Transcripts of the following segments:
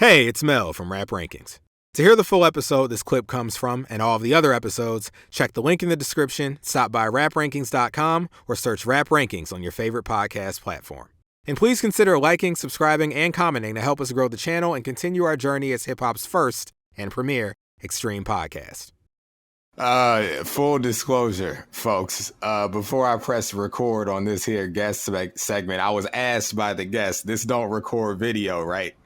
Hey, it's Mel from Rap Rankings. To hear the full episode this clip comes from and all of the other episodes, check the link in the description, stop by raprankings.com, or search Rap Rankings on your favorite podcast platform. And please consider liking, subscribing, and commenting to help us grow the channel and continue our journey as hip-hop's first and premier extreme podcast. Full disclosure, folks, before I press record on this here guest segment, I was asked by the guest, this don't record video, right?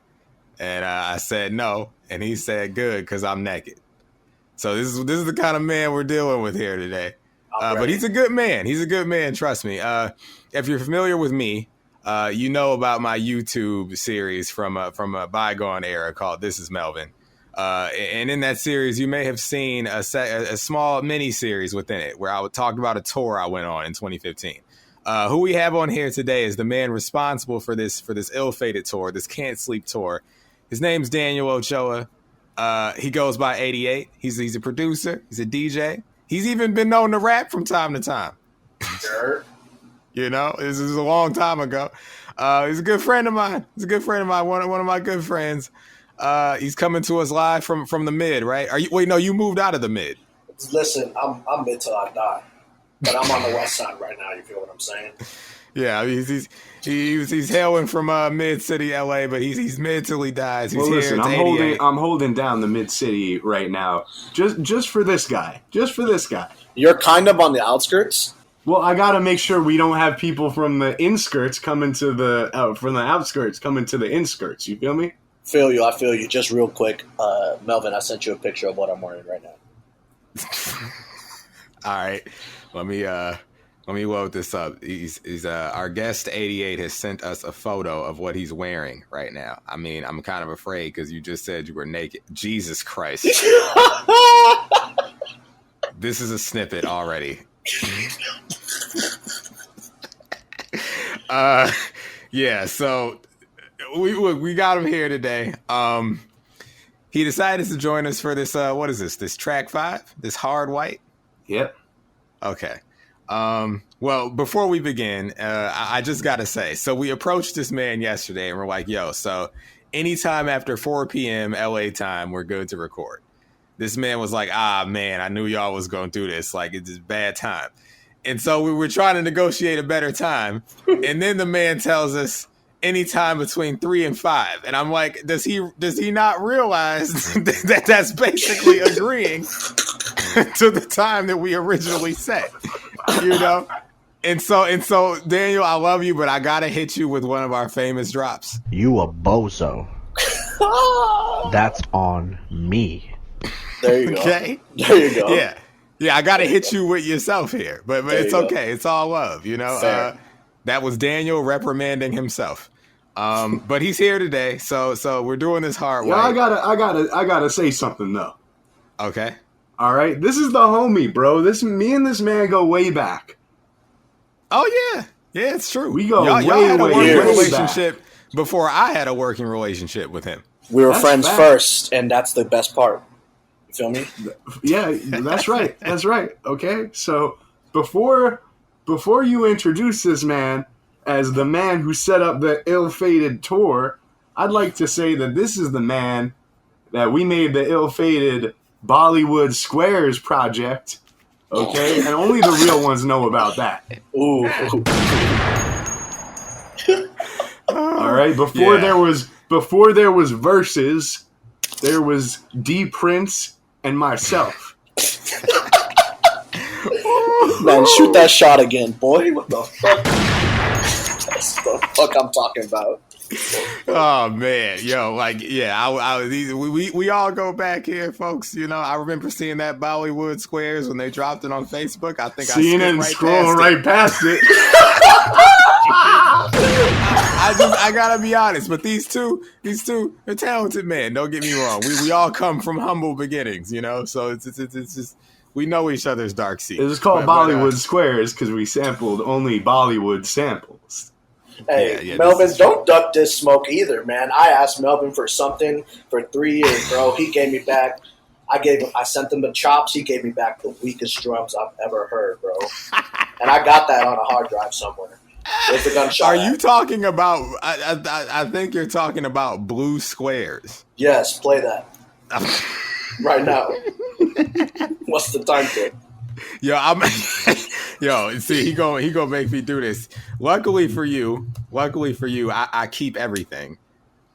And I said no, and he said good because I'm naked. So this is the kind of man we're dealing with here today. But he's a good man. He's a good man. Trust me. If you're familiar with me, you know about my YouTube series from a bygone era called This Is Melvin. And in that series, you may have seen a small mini series within it where I talked about a tour I went on in 2015. Who we have on here today is the man responsible for this ill-fated tour, this Can't Sleep tour. His name's Daniel Ochoa. He goes by 88. He's a producer. He's a DJ. He's even been known to rap from time to time. Sure. You know, this is a long time ago. He's a good friend of mine. One of my good friends. He's coming to us live from the mid, right? You moved out of the mid. Listen, I'm mid till I die, but I'm on the west side right now. You feel what I'm saying? Yeah, he's hailing from mid city LA, but he's mid till he dies. He's listen, here. I'm holding down the mid city right now, just for this guy, You're kind of on the outskirts. Well, I gotta make sure we don't have people from the inskirts coming to from the outskirts coming to the inskirts. You feel me? I feel you. Just real quick, Melvin, I sent you a picture of what I'm wearing right now. All right, let me load this up. He's our guest 88 has sent us a photo of what he's wearing right now. I mean, I'm kind of afraid because you just said you were naked. Jesus Christ. This is a snippet already. Yeah, so we got him here today. He decided to join us for this, what is this? This track 5? This hard white? Yep. Okay. Well, before we begin, I just got to say, so we approached this man yesterday and we're like, yo, so anytime after 4 p.m. LA time, we're good to record. This man was like, man, I knew y'all was going to do this. Like, it's just bad time. And so we were trying to negotiate a better time. And then the man tells us anytime between 3 and 5. And I'm like, does he not realize that that's basically agreeing to the time that we originally set? You know? And so Daniel, I love you, but I gotta hit you with one of our famous drops. You a bozo. That's on me. There you go. Okay. There you go. Yeah. I gotta hit you with yourself here, but it's okay. Go. It's all love, you know. That was Daniel reprimanding himself. But he's here today, so we're doing this hard way. I gotta say something though. Okay. All right, this is the homie, bro. Me and this man go way back. Oh yeah, it's true. We go y'all had a working relationship back. before I had a working relationship with him. We were friends first, and that's the best part. You feel me? Yeah, that's right. That's right. Okay, so before you introduce this man as the man who set up the ill-fated tour, I'd like to say that this is the man that we made the ill-fated Bollywood Squares project, okay? And only the real ones know about that. Ooh. All right, before there was Versus, there was D Prince and myself. Man, shoot that shot again, boy. What the fuck? That's the fuck I'm talking about. Oh man, yo, like yeah, we all go back here, folks. You know, I remember seeing that Bollywood Squares when they dropped it on Facebook. I think seeing it and scrolling right past it. I gotta be honest, but these two, they're talented men. Don't get me wrong. We all come from humble beginnings, you know. So it's just we know each other's dark secrets. It was called Bollywood Squares because we sampled only Bollywood samples. Hey, Melvin, don't duck this smoke either, man. I asked Melvin for something for 3 years, bro. He gave me back. I sent him the chops. He gave me back the weakest drums I've ever heard, bro. And I got that on a hard drive somewhere. Where's the gunshot? Are you talking about? I think you're talking about blue squares. Yes, play that right now. What's the time code? Yo, see, he gonna make me do this. Luckily for you, I keep everything.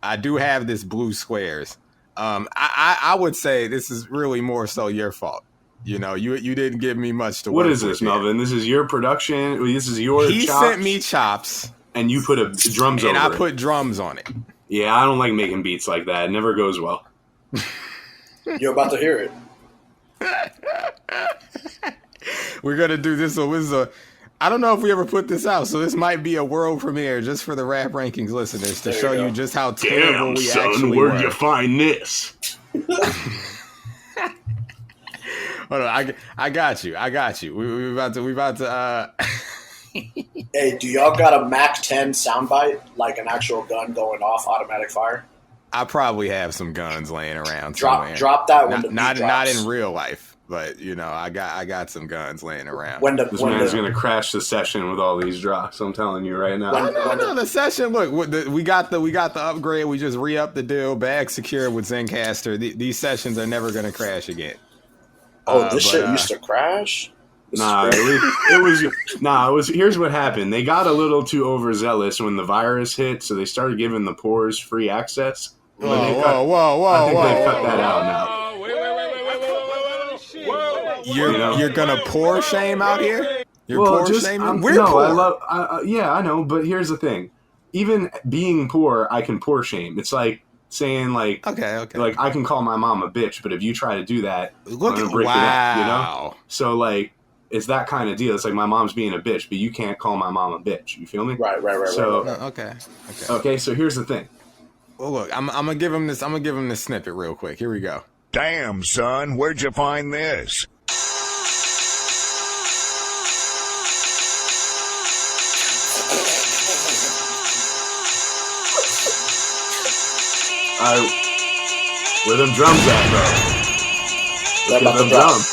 I do have this blue squares. I would say this is really more so your fault. You know, you didn't give me much to work with. What is this, Melvin? This is your production? This is your He chops? sent me chops. And you put drums over it. And I put drums on it. Yeah, I don't like making beats like that. It never goes well. You're about to hear it. We're going to do this. So this is I don't know if we ever put this out, so this might be a world premiere just for the Rap Rankings listeners to show you just how terrible we actually were. Where'd you find this? Hold on, I got you. We about to. Hey, do y'all got a Mac 10 soundbite, like an actual gun going off, automatic fire? I probably have some guns laying around. Drop that when not in real life, but you know, I got some guns laying around. This man's gonna crash the session with all these drops. I'm telling you right now. No, the session. Look, we got the upgrade. We just re-upped the deal. Bag secure with Zencaster. These sessions are never gonna crash again. This shit used to crash? It was. Here's what happened. They got a little too overzealous when the virus hit, so they started giving the pores free access. Whoa! I think they cut that out now. Wait. You're gonna pour shame out here? You're pour shaming? We're poor. poor. Yeah, I know, but here's the thing. Even being poor, I can pour shame. It's like saying okay. Like I can call my mom a bitch, but if you try to do that, I'm gonna break it up, you know? So like it's that kind of deal. It's like my mom's being a bitch, but you can't call my mom a bitch. You feel me? Right. So Okay. So here's the thing. Well, look, I'm gonna give him this. I'm gonna give him this snippet real quick. Here we go. Damn, son, where'd you find this? Where them drums at, bro? Look at them drums.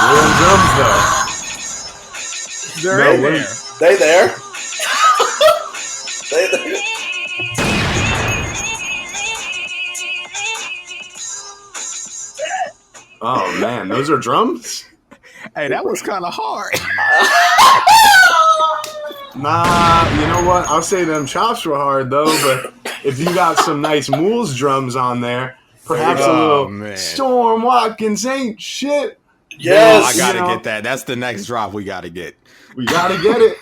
Where them drums, though? They're in there. They there. They there. Oh man, those are drums? Hey, that was kind of hard. Nah, you know what? I'll say them chops were hard though, but if you got some nice Mool's drums on there, perhaps a little Storm Watkins ain't shit. Yes, I gotta get that. That's the next drop we gotta get. We gotta get it.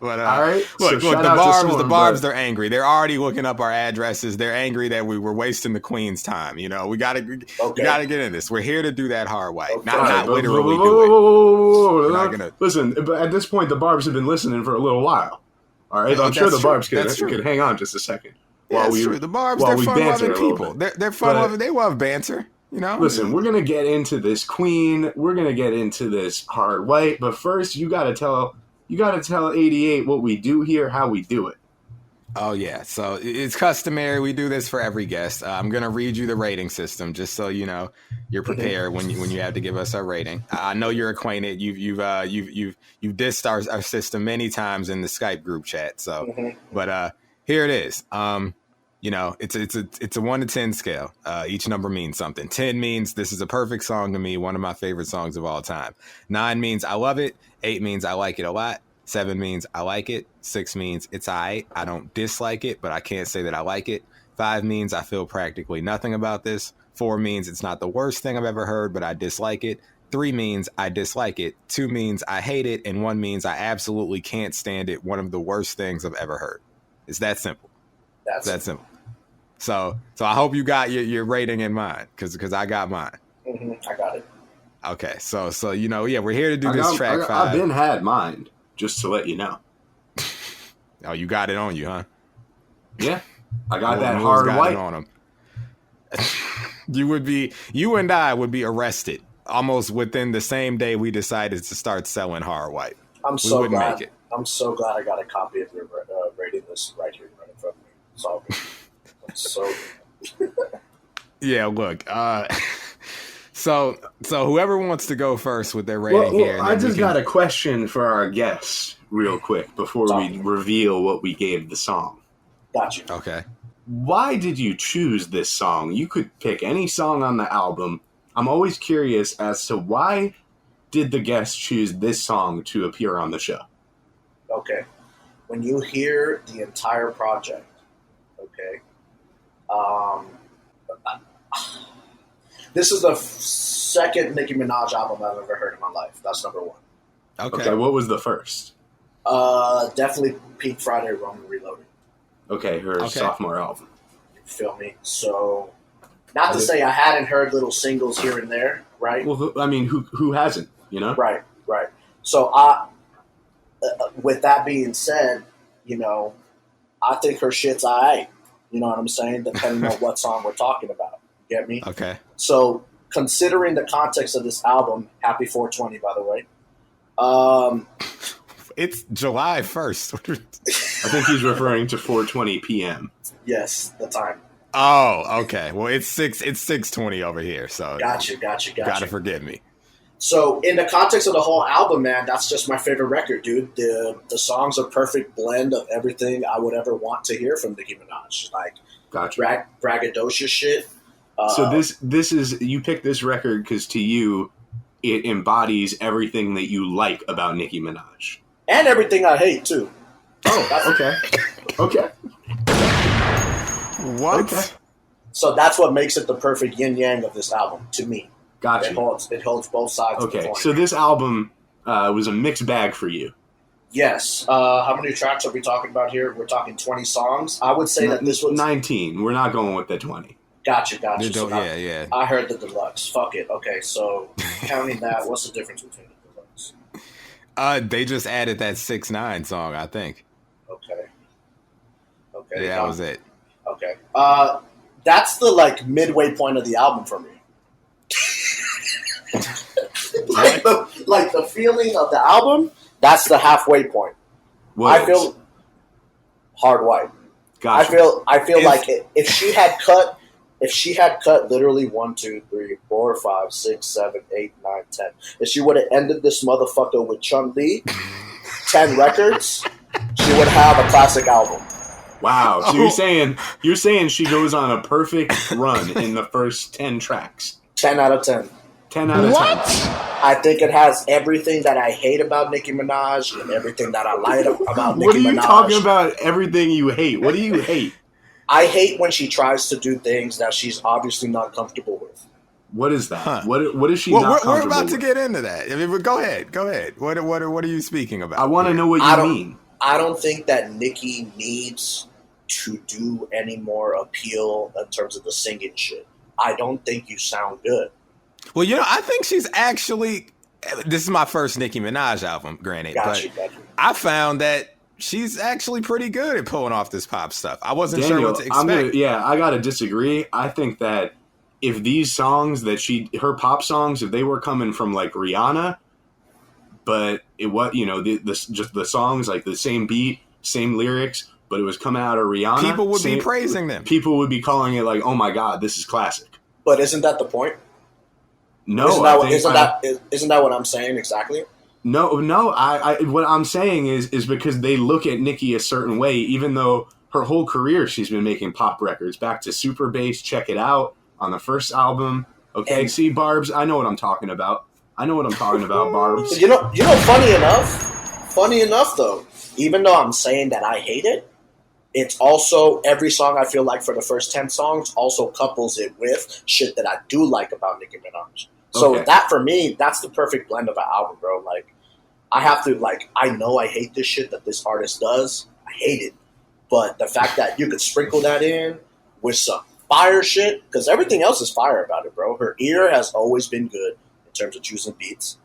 But, all right. Look, the Barbz, they're angry. They're already looking up our addresses. They're angry that we were wasting the Queen's time. You know, we gotta get in this. We're here to do that hard white, not literally do it. We're not gonna listen. But at this point, the Barbz have been listening for a little while. All right, I'm sure the Barbz could hang on just a second. True. The Barbz, they're fun-loving people. They're fun-loving. They love banter. You know. Listen, we're gonna get into this Queen. We're gonna get into this hard white. But first, you gotta tell 88 what we do here, how we do it. Oh, yeah. So it's customary. We do this for every guest. I'm going to read you the rating system just so you know you're prepared when you have to give us our rating. I know you're acquainted. You've dissed our system many times in the Skype group chat. So, but here it is. You know, it's a 1 to 10 scale. Each number means something. 10 means this is a perfect song to me, one of my favorite songs of all time. 9 means I love it. 8 means I like it a lot. 7 means I like it. 6 means it's alright. I don't dislike it, but I can't say that I like it. 5 means I feel practically nothing about this. 4 means it's not the worst thing I've ever heard, but I dislike it. 3 means I dislike it. 2 means I hate it. And 1 means I absolutely can't stand it. One of the worst things I've ever heard. It's that simple. That's that simple. So I hope you got your rating in mind, because I got mine. I got it. Okay, so you know, yeah, we're here to do this track 5. I've been had mine, just to let you know. Oh, you got it on you, huh? Yeah, I got that hard white on him. You and I would be arrested almost within the same day we decided to start selling hard white. I'm so glad I got a copy of your rating list right here in front of me. It's all good. So yeah, look. So whoever wants to go first with their rating here. I just got a question for our guests real quick before we reveal what we gave the song. Gotcha. Okay. Why did you choose this song? You could pick any song on the album. I'm always curious as to why did the guests choose this song to appear on the show? Okay. When you hear the entire project, okay, this is the second Nicki Minaj album I've ever heard in my life. That's number one. Okay. What was the first? Definitely Peak Friday, Roman Reloaded. Okay, her sophomore album. You feel me? So, not to say I hadn't heard little singles here and there, right? Well, I mean, who hasn't, you know? Right. So, with that being said, you know, I think her shit's all right. You know what I'm saying? Depending on what song we're talking about. You get me? Okay. So, considering the context of this album, happy 420, by the way. It's July 1st. I think he's referring to 4:20 p.m. Yes, the time. Oh, okay. Well, it's 6:20 over here, so Gotcha. Gotta forgive me. So, in the context of the whole album, man, that's just my favorite record, dude. The song's a perfect blend of everything I would ever want to hear from Nicki Minaj, like braggadocious shit. So this is, you picked this record because to you, it embodies everything that you like about Nicki Minaj, and everything I hate too. Oh, okay. What? Okay. So that's what makes it the perfect yin yang of this album to me. Gotcha. It holds both sides. Of the coin. So this album was a mixed bag for you. Yes. How many tracks are we talking about here? We're talking 20 songs. I would say that this was 19. We're not going with the 20. Gotcha. So yeah. I heard the deluxe. Fuck it. Okay, so counting that, what's the difference between the deluxe? They just added that 6ix9ine song, I think. Okay. Yeah, that was it. Okay. That's the midway point of the album for me. like the feeling of the album, that's the halfway point. I feel hard white. Gotcha. I feel like if she had cut literally 1, 2, 3, 4, 5, 6, 7, 8, 9, 10. If she would have ended this motherfucker with Chun-Li, 10 records, she would have a classic album. Wow. So you're saying she goes on a perfect run in the first 10 tracks. 10 out of 10. 10 out of 10. What? I think it has everything that I hate about Nicki Minaj and everything that I like about Nicki Minaj. What are you talking about? Everything you hate. What do you hate? I hate when she tries to do things that she's obviously not comfortable with. What is that? Huh. What is she not comfortable with? We're about to get into that. I mean, go ahead. What are you speaking about? I want to know what you mean. I don't think that Nicki needs to do any more appeal in terms of the singing shit. I don't think you sound good. Well, I think she's actually. This is my first Nicki Minaj album, granted, Gotcha. I found that she's actually pretty good at pulling off this pop stuff. I wasn't sure what to expect. I gotta disagree. I think that if these songs her pop songs, if they were coming from like Rihanna, but it was just the songs like the same beat, same lyrics, but it was coming out of Rihanna, people would be praising them. People would be calling it like, oh my god, this is classic. But isn't that the point? No, isn't that what I'm saying exactly? No. I what I'm saying is because they look at Nicki a certain way, even though her whole career she's been making pop records. Back to Super Bass, Check It Out on the first album. Okay, see, Barbz, I know what I'm talking about. Barbz. You know, funny enough though, even though I'm saying that I hate it, it's also every song I feel like for the first 10 songs also couples it with shit that I do like about Nicki Minaj. So that for me, that's the perfect blend of an album, bro. Like, I have to I know I hate this shit that this artist does. I hate it. But the fact that you could sprinkle that in with some fire shit, because everything else is fire about it, bro. Her ear has always been good in terms of choosing beats,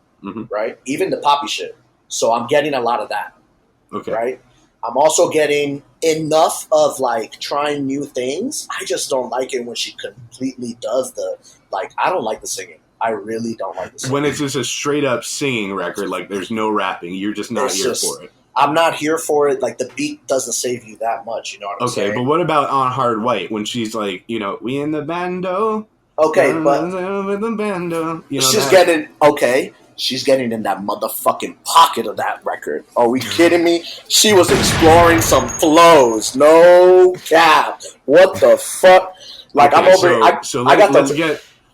right? Even the poppy shit. So I'm getting a lot of that, right? I'm also getting enough of trying new things. I just don't like it when she completely does I don't like the singing. I really don't like the singing. When it's just a straight up singing record, there's no rapping, you're just not for it. I'm not here for it. The beat doesn't save you that much. You know what I'm saying? Okay, but what about On Hard White when she's we in the bando? Okay, but she's getting She's getting in that motherfucking pocket of that record. Are we kidding me? She was exploring some flows. No cap. What the fuck? Like, okay, I'm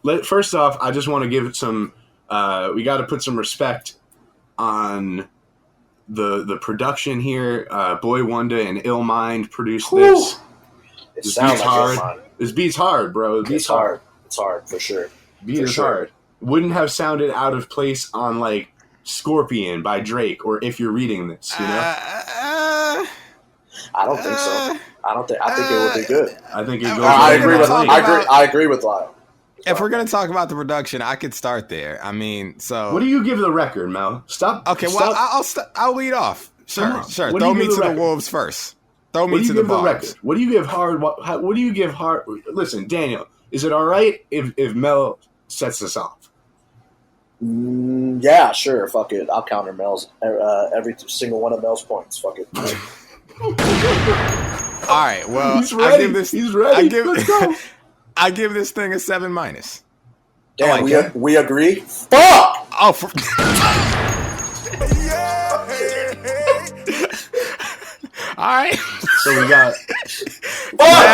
over. First off, I just want to give some. We got to put some respect on the production here. Boy Wonder and Ill Mind produced this. It sounds like hard. This beat's hard, bro. It's hard. It's hard for sure. Beat is hard. Wouldn't have sounded out of place on like Scorpion by Drake or If You're Reading This, you know? I don't think so. I think it would be good. I think it goes. I agree with Lyle. If we're gonna talk about the production, I could start there. I mean, so what do you give the record, Mel? Stop. Okay, well, I'll lead off. Sure. Throw me to the Wolves first. Throw me to the Barbz. What do you give hard? What do you give hard? Listen, Daniel, is it all right if Mel sets this off? Yeah, sure. Fuck it. I'll counter Mel's every single one of Mel's points. Fuck it. All right. Well, he's ready. He's ready. Let's go. I give this thing a 7-. Damn, we agree. Fuck. Oh. All right. So we got.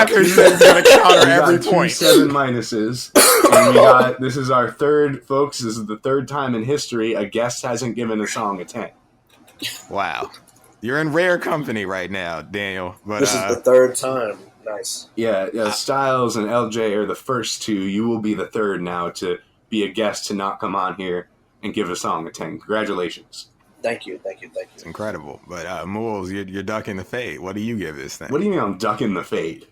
He's gonna counter every point. 7 minuses. And we got. This is our third, folks. This is the third time in history a guest hasn't given a song a 10. Wow, you're in rare company right now, Daniel. But this is the third time. Nice. Yeah. Styles and LJ are the first two. You will be the third now to be a guest to not come on here and give a song a 10. Congratulations. Thank you. It's incredible. But Moles, you're ducking the fade. What do you give this thing? What do you mean I'm ducking the fade?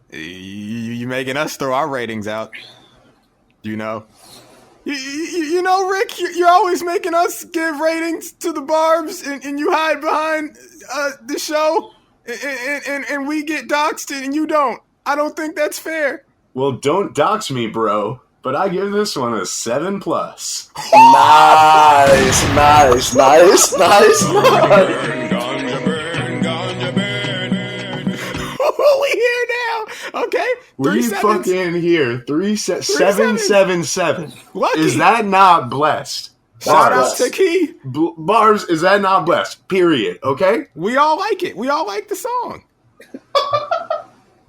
You making us throw our ratings out. You know? You know, Rick, you're always making us give ratings to the Barbz, and you hide behind the show, and we get doxxed, and you don't. I don't think that's fair. Well, don't dox me, bro. But I give this one a 7+. Nice. We here now. Okay. We fucking here. 777. Lucky. Is that not blessed? Shout out to Key. Barbz, is that not blessed? Period. Okay? We all like it. We all like the song.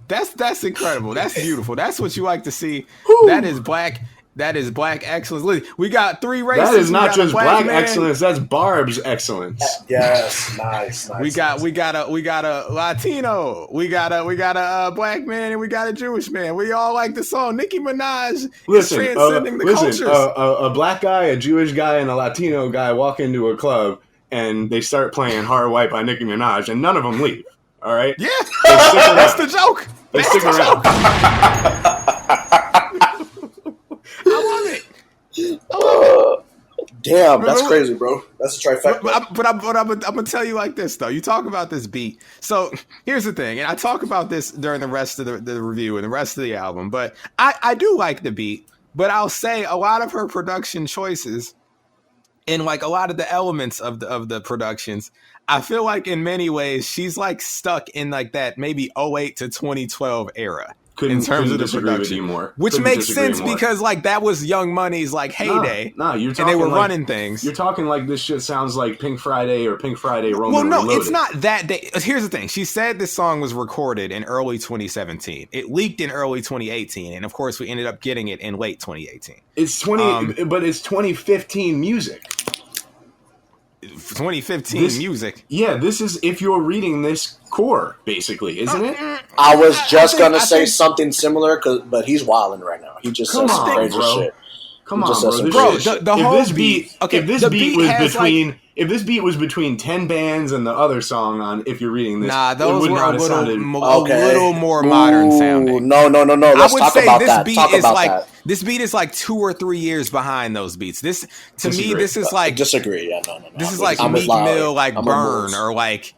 That's incredible. That's beautiful. That's what you like to see. Whew. That is black excellence. We got 3 races. That is not just black excellence. That's Barbz excellence. Yes, nice. We got a Latino. We got a black man, and we got a Jewish man. We all like the song. Nicki Minaj is transcending the cultures. A black guy, a Jewish guy, and a Latino guy walk into a club, and they start playing "Hard White" by Nicki Minaj, and none of them leave. All right? Yeah, that's the joke. They stick around. I love it. Damn, that's crazy, bro. That's a trifecta. But I'm gonna tell you like this though. You talk about this beat. So here's the thing, and I talk about this during the rest of the review and the rest of the album. But I do like the beat. But I'll say a lot of her production choices and like a lot of the elements of the productions, I feel like in many ways she's like stuck in like that maybe 2008 to 2012 era. In terms of the production, which makes sense because like that was Young Money's like heyday. You're talking and they were like, running things. You're talking like this shit sounds like Pink Friday or Pink Friday Roman. Well, no, Reloaded. it's not that day. Here's the thing: she said this song was recorded in early 2017. It leaked in early 2018, and of course, we ended up getting it in late 2018. It's 2015 music. 2015 music. Yeah, this is If You're Reading This core, basically, isn't it? I was just gonna say something similar, but he's wilding right now. He just says some crazy shit. Come on, bro. The whole beat. Okay, if this beat was between 10 bands and the other song on If You're Reading This, those were a little more modern sounding. No. Let's talk about that. This beat is like 2 or 3 years behind those beats. This is like disagree. Yeah, no. This is like Meek Mill, like Burn, or like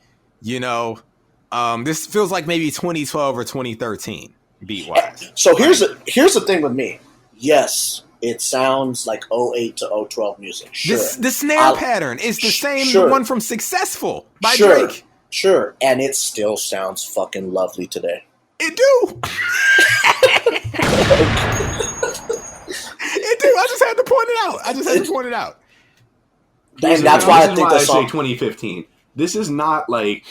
this feels like maybe 2012 or 2013 beat wise. So here's the thing with me. Yes, it sounds like 08 to 012 music. Sure. The snare pattern is the same one from Successful by Drake. Sure, and it still sounds fucking lovely today. It do. just had to point it out. And that's why I think the song. I say 2015. This is not like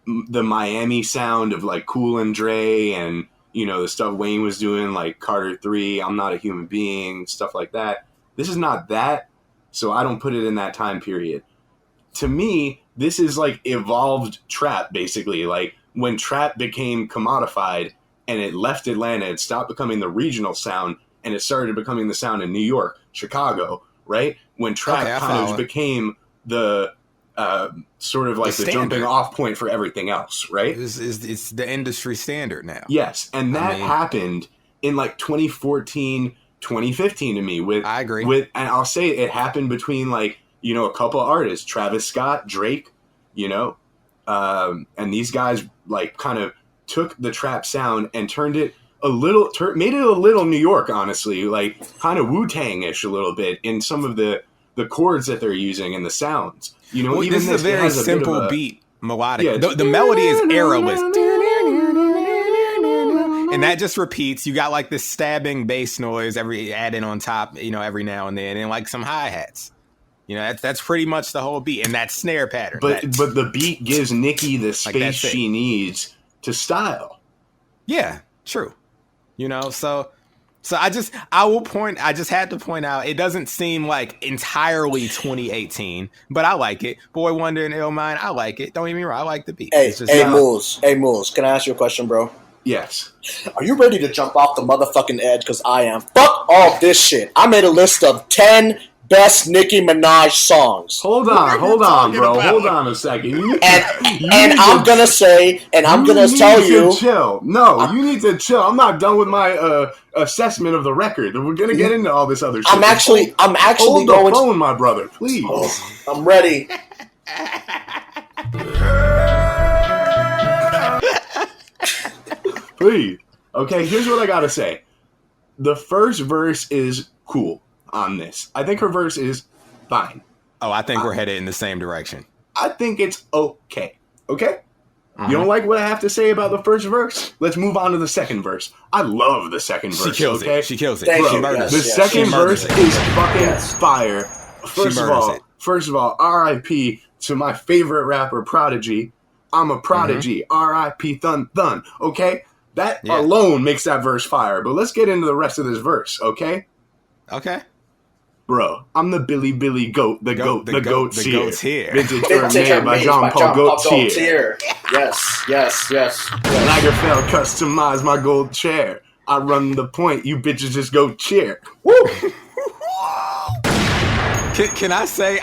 the Miami sound of like Cool and Dre and the stuff Wayne was doing, like Carter 3, I'm Not a Human Being, stuff like that. This is not that, so I don't put it in that time period. To me, this is like evolved trap, basically. Like when trap became commodified and it left Atlanta, it stopped becoming the regional sound and it started becoming the sound in New York, Chicago, right? When trap kind of became the sort of like the jumping off point for everything else, right? It's the industry standard now. Yes, and that happened in like 2014, 2015 to me. I agree. And I'll say it happened between like, a couple of artists, Travis Scott, Drake, and these guys like kind of took the trap sound and turned it made it a little New York, honestly, like kind of Wu-Tang-ish a little bit in some of the chords that they're using and the sounds. Even this is a very simple beat, melodic. Yeah, the melody is airless. And that just repeats. You got like this stabbing bass noise added on top, every now and then, and like some hi-hats. That's pretty much the whole beat and that snare pattern. But the beat gives Nicki the space she needs to style. Yeah, true. So I just had to point out, it doesn't seem like entirely 2018, but I like it. Boy Wonder and Illmind, I like it. Don't get me wrong, I like the beat. Hey, Moose, can I ask you a question, bro? Yes. Are you ready to jump off the motherfucking edge? Because I am. Fuck all this shit. I made a list of 10 best Nicki Minaj songs. Hold on, bro. About? Hold on a second. I'm gonna tell you. Chill. No, you need to chill. I'm not done with my assessment of the record. We're gonna get into all this other shit. I'm actually hold the phone, my brother, please. Oh, I'm ready. Please. Okay, here's what I gotta say. The first verse is cool on this. I think her verse is fine. Oh, I think we're headed in the same direction. I think it's okay. Okay? You don't like what I have to say about the first verse? Let's move on to the second verse. I love the second verse. She kills it. She kills it. The second verse is fucking fire. First of all, R.I.P. to my favorite rapper, Prodigy. I'm a prodigy. R.I.P. Thun. Okay? That alone makes that verse fire. But let's get into the rest of this verse, okay? Okay. Bro, I'm the Billy Goat. The goat's here. Vintage Vermeer by Jean-Paul Gaultier. Yes. Lagerfeld customized my gold chair. I run the point. You bitches just go cheer. Woo! Can I say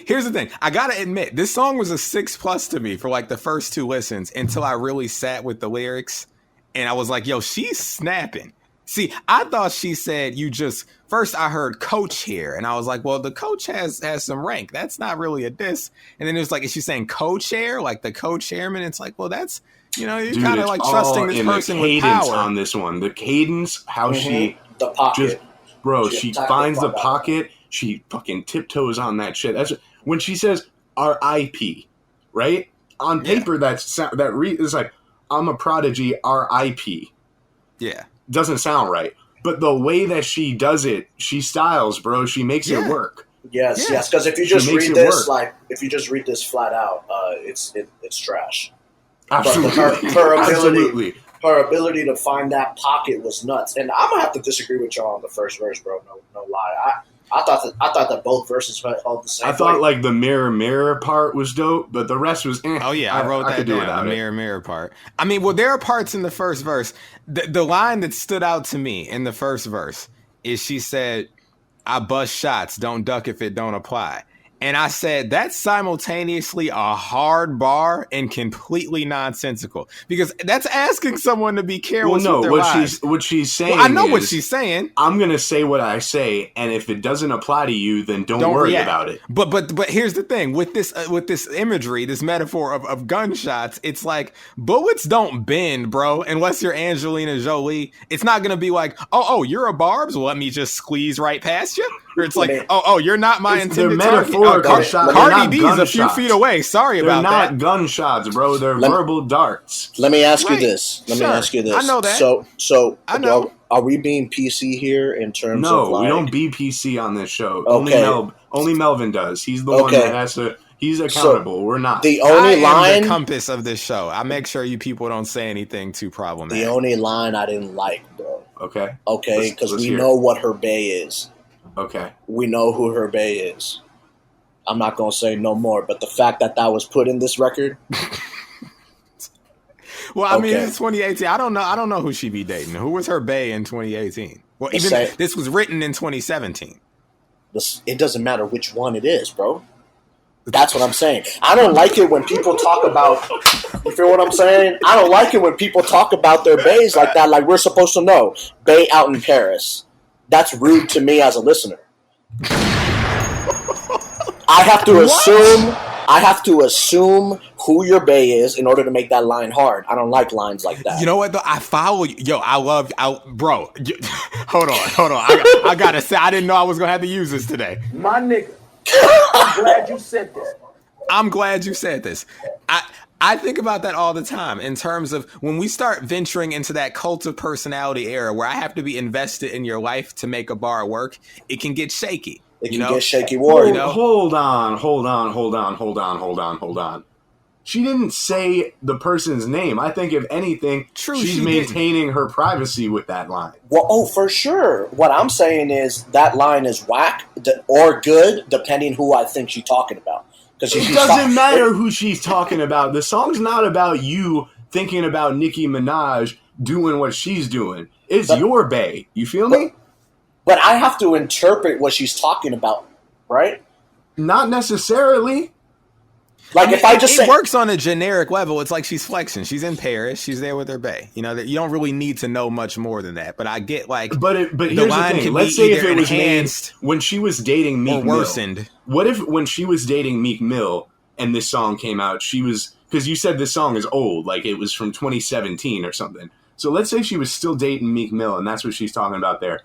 here's the thing. I gotta admit, this song was a 6+ to me for like the first 2 listens until I really sat with the lyrics and I was like, yo, she's snapping. See, I thought she said first I heard coach here and I was like, well, the coach has some rank. That's not really a diss. And then it was like, is she saying co-chair? Like the co-chairman? It's like, well, that's, you're kind of like trusting this person with power. On this one, the cadence, how she the pocket. She finds the pocket. She fucking tiptoes on that shit. That's when she says R.I.P. Right on paper. It's like I'm a prodigy. R.I.P. Yeah, doesn't sound right. But the way that she does it, she styles, bro. She makes it work. Yes. Because if you just read this flat out, it's trash. Absolutely. Her ability to find that pocket was nuts. And I'm gonna have to disagree with y'all on the first verse, bro. No lie. I thought that both verses held the same. I thought like the mirror part was dope, but the rest was. Oh yeah, I wrote that down. The mirror part. I mean, well, there are parts in the first verse. The line that stood out to me in the first verse is she said, "I bust shots, don't duck if it don't apply." And I said, that's simultaneously a hard bar and completely nonsensical. Because that's asking someone to be careless with their lives. What she's saying I know what she's saying. I'm going to say what I say, and if it doesn't apply to you, then don't worry about it. But here's the thing. With this imagery, this metaphor of gunshots, it's like, bullets don't bend, bro, unless you're Angelina Jolie. It's not going to be like, oh, you're a Barbz? Well, let me just squeeze right past you. Or it's like, oh, you're not my intended target. Cardi B's a few feet away. Sorry about that. They're not gunshots, bro. They're verbal darts. Let me ask you this. I know that. So I know. Are we being PC here in terms of No, like... we don't be PC on this show. Okay. Only Melvin does. He's the one that has to. He's accountable. So, We're not. The I only am line... the compass of this show. I make sure you people don't say anything too problematic. The only line I didn't like, bro. Okay. Okay, because we hear know what her bae is. Okay. We know who her bae is. I'm not going to say no more, but the fact that was put in this record... Well, I mean, it's 2018. I don't know who she be dating. Who was her bae in 2018? Well, this was written in 2017. It doesn't matter which one it is, bro. That's what I'm saying. I don't like it when people talk about... You feel what I'm saying? I don't like it when people talk about their baes like that, like we're supposed to know. Bae out in Paris. That's rude to me as a listener. I have to assume who your bae is in order to make that line hard. I don't like lines like that. You know what, though? I follow you. Yo, bro. Hold on. I gotta say, I didn't know I was gonna have to use this today. My nigga. I'm glad you said this. I'm glad you said this. I think about that all the time in terms of when we start venturing into that cult of personality era where I have to be invested in your life to make a bar work. It can get shaky. It can get shaky war. Hold on. She didn't say the person's name. I think, if anything, she's maintaining her privacy with that line. Well, for sure. What I'm saying is that line is whack or good, depending who I think she's talking about. It doesn't matter who she's talking about. The song's not about you thinking about Nicki Minaj doing what she's doing. It's your bae. You feel me? But I have to interpret what she's talking about, right? Not necessarily. Like, if I just say... It works on a generic level. It's like she's flexing. She's in Paris. She's there with her bae. You know, you don't really need to know much more than that. But I get, like... But here's the thing. Let's say if it was enhanced when she was dating Meek Mill. Or worsened. What if when she was dating Meek Mill and this song came out, she was... Because you said this song is old. Like, it was from 2017 or something. So let's say she was still dating Meek Mill, and that's what she's talking about there.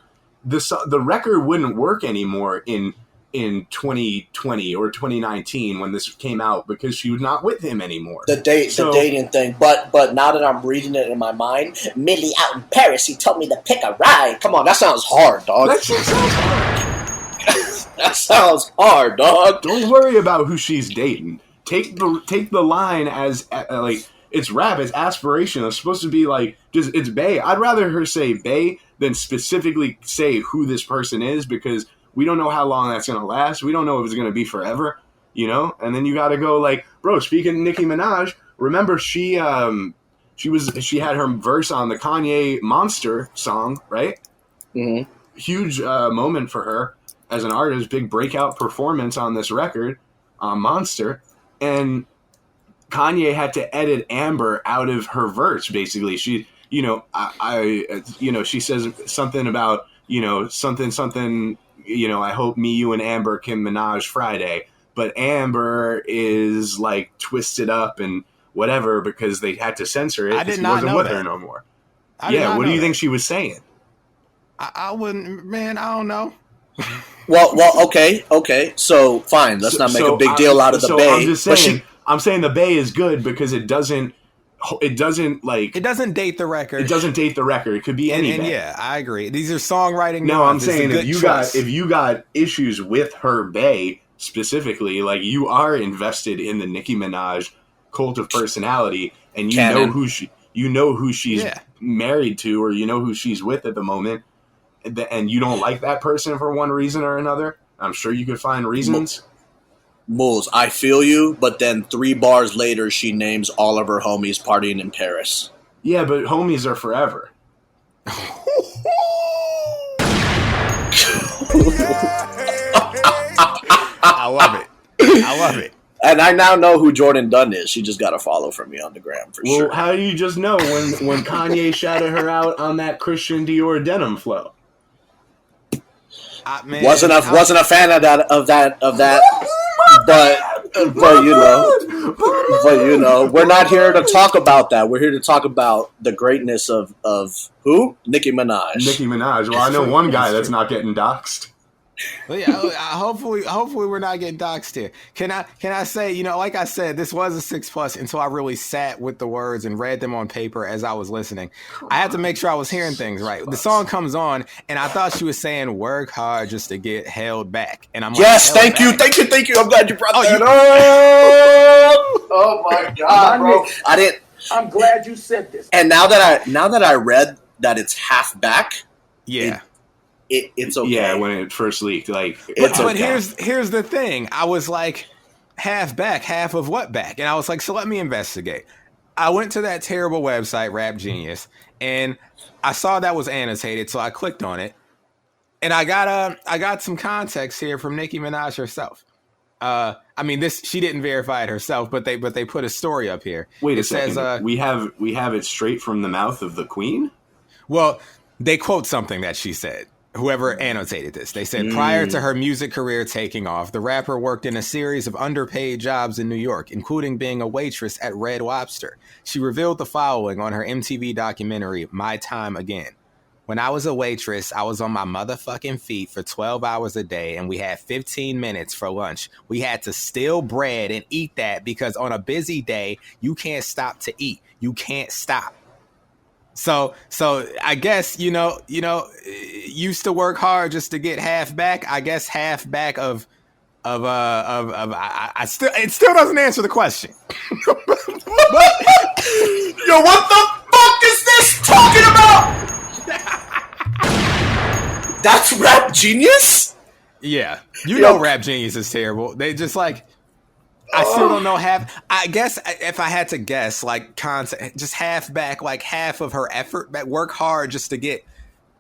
The record wouldn't work anymore in 2020 or 2019 when this came out because she was not with him anymore. The dating thing. But now that I'm reading it in my mind, Millie out in Paris, he told me to pick a ride. Come on, that sounds hard, dog. That shit sounds hard. That sounds hard, dog. Don't worry about who she's dating. Take the line as like it's rap, it's aspirational. It's supposed to be like just it's bae. I'd rather her say bae than specifically say who this person is because we don't know how long that's going to last. We don't know if it's going to be forever, you know? And then you got to go like, bro, speaking of Nicki Minaj, remember she had her verse on the Kanye Monster song, right? Mm-hmm. Huge moment for her as an artist, big breakout performance on this record, Monster. And Kanye had to edit Amber out of her verse, basically. She, you know, she says something about, you know, something, you know, I hope me, you, and Amber can Minaj Friday. But Amber is, like, twisted up and whatever because they had to censor it. I did not know with that. her no more. Yeah, what do you think she was saying? I wouldn't, man, I don't know. Well, okay. So, fine. Let's not make a big deal out of the bae. I'm saying the bae is good because it doesn't date the record. It doesn't date the record. It could be any bae. Yeah, I agree. These are songwriting. No, I'm saying if you got issues with her bae specifically, like you are invested in the Nicki Minaj cult of personality, and you know who she's married to, or you know who she's with at the moment, and you don't like that person for one reason or another. I'm sure you could find reasons. Moles, I feel you, but then 3 bars later, she names all of her homies partying in Paris. Yeah, but homies are forever. I love it. And I now know who Jordan Dunn is. She just got a follow from me on the gram for sure. Well, how do you just know when Kanye shouted her out on that Christian Dior denim flow? Man, wasn't a fan of that. But you know, we're not here to talk about that. We're here to talk about the greatness of who? Nicki Minaj. Nicki Minaj. Well, I know one guy that's not getting doxxed. But yeah, hopefully we're not getting doxxed here. Can I say, like I said, this was a 6+ until I really sat with the words and read them on paper as I was listening. I had to make sure I was hearing things right. The song comes on, and I thought she was saying "work hard just to get held back," and I'm yes, like, thank you. I'm glad you brought that up. Oh my god, bro! I'm glad you said this. And now that I read that it's half back, yeah. It's okay. Yeah, when it first leaked, like, but here's the thing. I was like, half back, half of what back? And I was like, so let me investigate. I went to that terrible website, Rap Genius, and I saw that was annotated, so I clicked on it, and I got some context here from Nicki Minaj herself. I mean, she didn't verify it herself, but they put a story up here. Wait a second. Says, we have it straight from the mouth of the queen? Well, they quote something that she said. Whoever annotated this, they said, prior to her music career taking off, the rapper worked in a series of underpaid jobs in New York, including being a waitress at Red Lobster. She revealed the following on her MTV documentary, My Time Again. When I was a waitress, I was on my motherfucking feet for 12 hours a day, and we had 15 minutes for lunch. We had to steal bread and eat that because on a busy day, you can't stop to eat. You can't stop. So I guess, used to work hard just to get half back. I guess half back of I still, it still doesn't answer the question. But, yo, what the fuck is this talking about? That's Rap Genius? Yeah. You know Rap Genius is terrible. They just like, I still don't know half. I guess if I had to guess, like, just half back, like half of her effort, but work hard just to get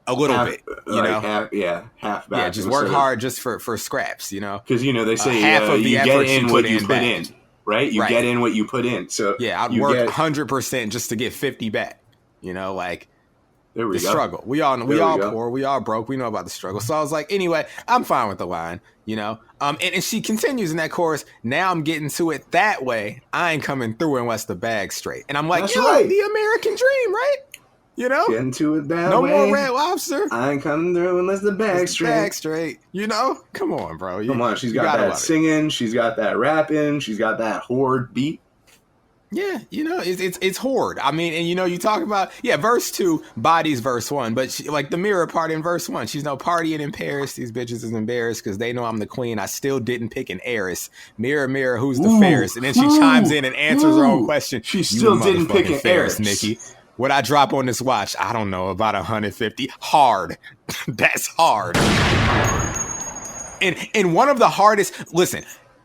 a little bit, half back. Yeah, just work hard just for scraps, Because, they say half of the you effort get in what you put in, right? You right. get in what you put in. So yeah, I'd work 100% just to get 50 back, like. There we the go. Struggle. We all poor. We all broke. We know about the struggle. So I was like, anyway, I'm fine with the line, And she continues in that chorus. Now I'm getting to it that way. I ain't coming through unless the bag's straight. And I'm like, that's right. The American dream, right? Getting to it that way. No way. more Red Lobster. I ain't coming through unless the bag's straight. Bag's straight. Come on, bro. Come on. She's got that singing. She's got that rapping. She's got that horde beat. Yeah, it's horde. I mean, and you talk about, verse 2 bodies verse 1, but like the mirror part in verse 1, she's no partying in Paris. These bitches is embarrassed because they know I'm the queen. I still didn't pick an heiress. Mirror, mirror, who's the fairest? And then she chimes in and answers her own question. She still didn't pick an heiress, Nicki. What I drop on this watch? I don't know, about 150. Hard. That's hard. And one of the hardest. Listen.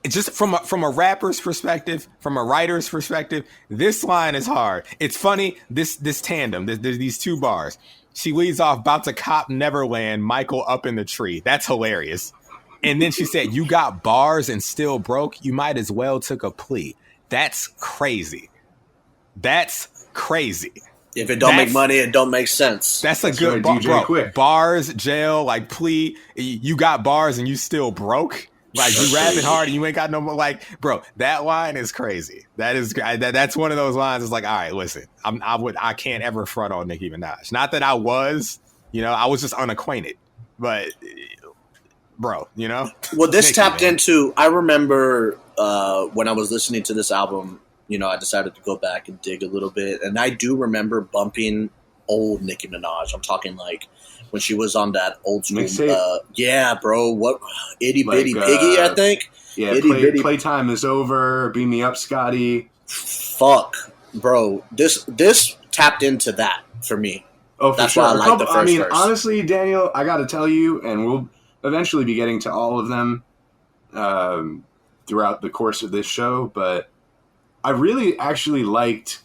Just from a rapper's perspective, from a writer's perspective, this line is hard. It's funny, this tandem, there's these two bars. She leads off, about to cop Neverland, Michael up in the tree. That's hilarious. And then she said, you got bars and still broke? You might as well took a plea. That's crazy. That's crazy. If it don't make money, it don't make sense. That's a good bar, bro. Quick. Bars, jail, like plea. You got bars and you still broke? Like, you rapping hard and you ain't got no more, like, bro, that line is crazy. That's one of those lines. It's like, all right, listen, I can't ever front on Nicki Minaj. Not that I was, I was just unacquainted, but bro, Well, this Nicki, tapped into, I remember when I was listening to this album, I decided to go back and dig a little bit. And I do remember bumping old Nicki Minaj. I'm talking like, when she was on that old school, bro, what Itty Bitty Piggy, I think. Yeah, playtime is over. Beam me up, Scotty. Fuck, bro, this tapped into that for me. Oh, for that's sure. why I like the first verse. Honestly, Daniel, I got to tell you, and we'll eventually be getting to all of them throughout the course of this show. But I really actually liked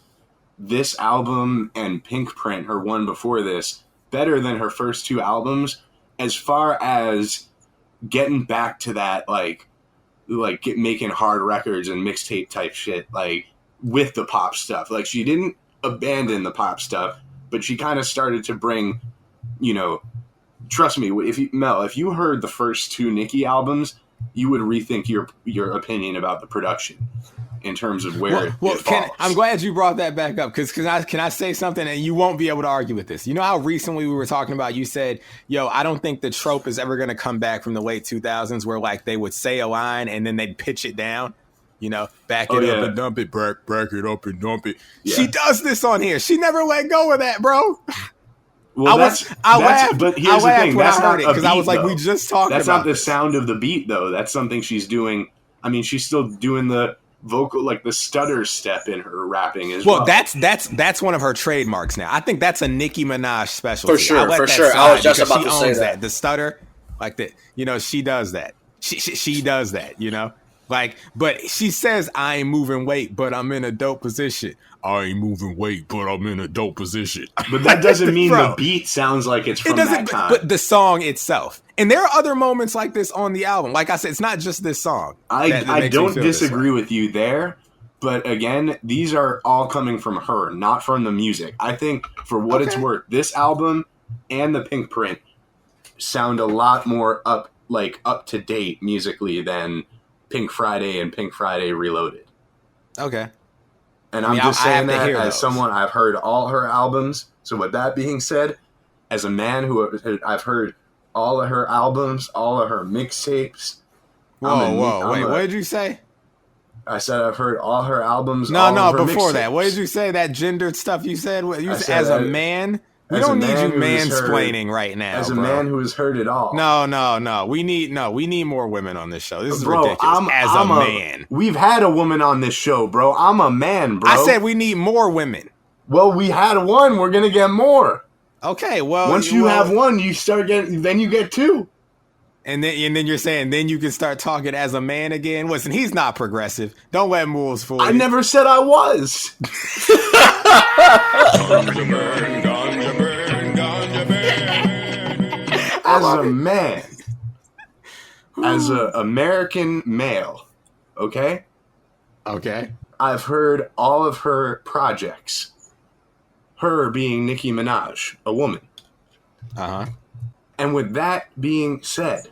this album and Pink Print, her one before this, better than her first two albums, as far as getting back to that, making hard records and mixtape type shit, like, with the pop stuff. Like, she didn't abandon the pop stuff, but she kind of started to bring, trust me, if you heard the first two Nicki albums, you would rethink your opinion about the production. in terms of where it falls. I'm glad you brought that back up because can I say something and you won't be able to argue with this. You know how recently we were talking about, you said, yo, I don't think the trope is ever going to come back from the late 2000s where like they would say a line and then they'd pitch it down. You know, back it up and dump it, back it up and dump it. Yeah. She does this on here. She never let go of that, bro. Well, I laughed. But here's the thing: that's not because I was like, we just talked. That's about not the sound of the beat, though. That's something she's doing. I mean, she's still doing the vocal, like the stutter step in her rapping as well. Well, that's one of her trademarks now. I think that's a Nicki Minaj specialty. For sure. I was just about to say that. The stutter, like that. You know, she does that. She does that. You know. Like, but she says, I ain't moving weight, but I'm in a dope position. I ain't moving weight, but I'm in a dope position. But that doesn't mean the beat sounds like it's from that time. But the song itself. And there are other moments like this on the album. Like I said, it's not just this song. I don't disagree with you there. But again, these are all coming from her, not from the music. I think for what it's worth, this album and the Pink Print sound a lot more up to date musically than Pink Friday and Pink Friday Reloaded. Okay. And I'm just saying that as someone, I've heard all her albums. So with that being said, as a man who I've heard all of her albums, all of her mixtapes. Whoa, wait, what did you say? I said I've heard all her albums. No, before that. What did you say? That gendered stuff you said? You said as a man? We don't need you mansplaining right now. As a man who has heard it all. No. We need more women on this show. This is ridiculous. As a man. We've had a woman on this show, bro. I'm a man, bro. I said we need more women. Well, we had one. We're gonna get more. Okay, well, once you have one, you start getting. Then you get two. And then you're saying then you can start talking as a man again. Listen, he's not progressive. Don't let Moles fool you. I never said I was. As a man, as an American male, okay, I've heard all of her projects. Her being Nicki Minaj, a woman. And with that being said,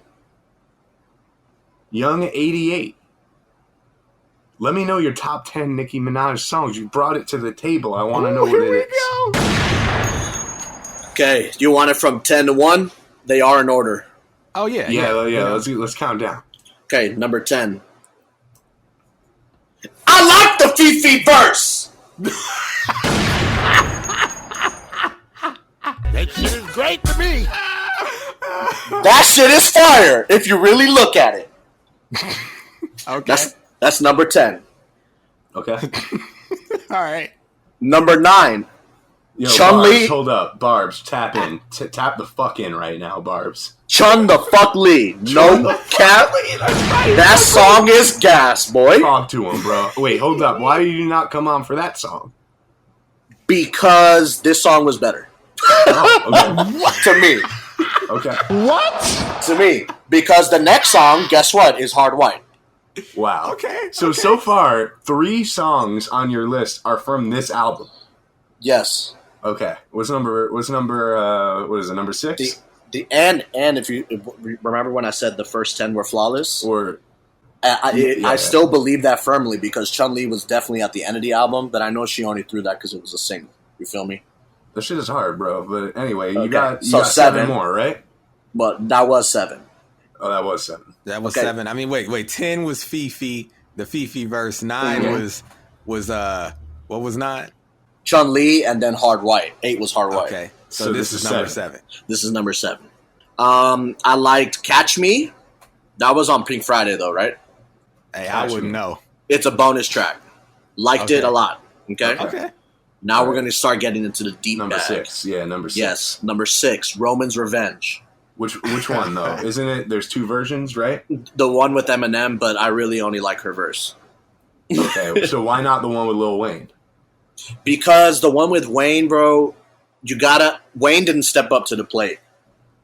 Young 88. Let me know your top 10 Nicki Minaj songs. You brought it to the table. I want to know what it is. Okay, do you want it from 10 to 1? They are in order. Oh, yeah. Let's count down. Okay, number 10. I like the Fifi verse! That shit is great to me. That shit is fire if you really look at it. Okay. That's number 10. Okay. All right. Number 9. Yo, Chun-Li. Barbz, hold up. Barbz, tap in. Tap the fuck in right now, Barbz. Chun the fuck Lee. No cap. That song is gas, boy. Talk to him, bro. Wait, hold up. Why did you not come on for that song? Because this song was better. Oh, okay. To me. Okay. What? To me. Because the next song, guess what, is Hard White. Wow. Okay. So far, 3 songs on your list are from this album. Yes. Okay. What's number what is it, number 6? And if you remember when I said the first 10 were flawless? Or I still believe that firmly because Chun-Li was definitely at the end of the album, but I know she only threw that because it was a single. You feel me? That shit is hard, bro. But anyway, you Okay. got So 7 more, right? But that was 7. Oh, that was 7. That was Okay. 7. I mean, wait. 10 was Fifi. The Fifi verse. 9 was what was 9? Chun-Li and then Hard White. 8 was Hard White. Okay. So this is number 7. This is number 7. I liked Catch Me. That was on Pink Friday though, right? Hey, I wouldn't know. It's a bonus track. Liked it a lot. Okay. Okay. Now we're going to start getting into the deep Number bag. 6. Yeah, number 6. Yes, number 6, Roman's Revenge. Which one though? Isn't it? There's 2 versions, right? The one with Eminem, but I really only like her verse. Okay, so why not the one with Lil Wayne? Because the one with Wayne, bro, Wayne didn't step up to the plate.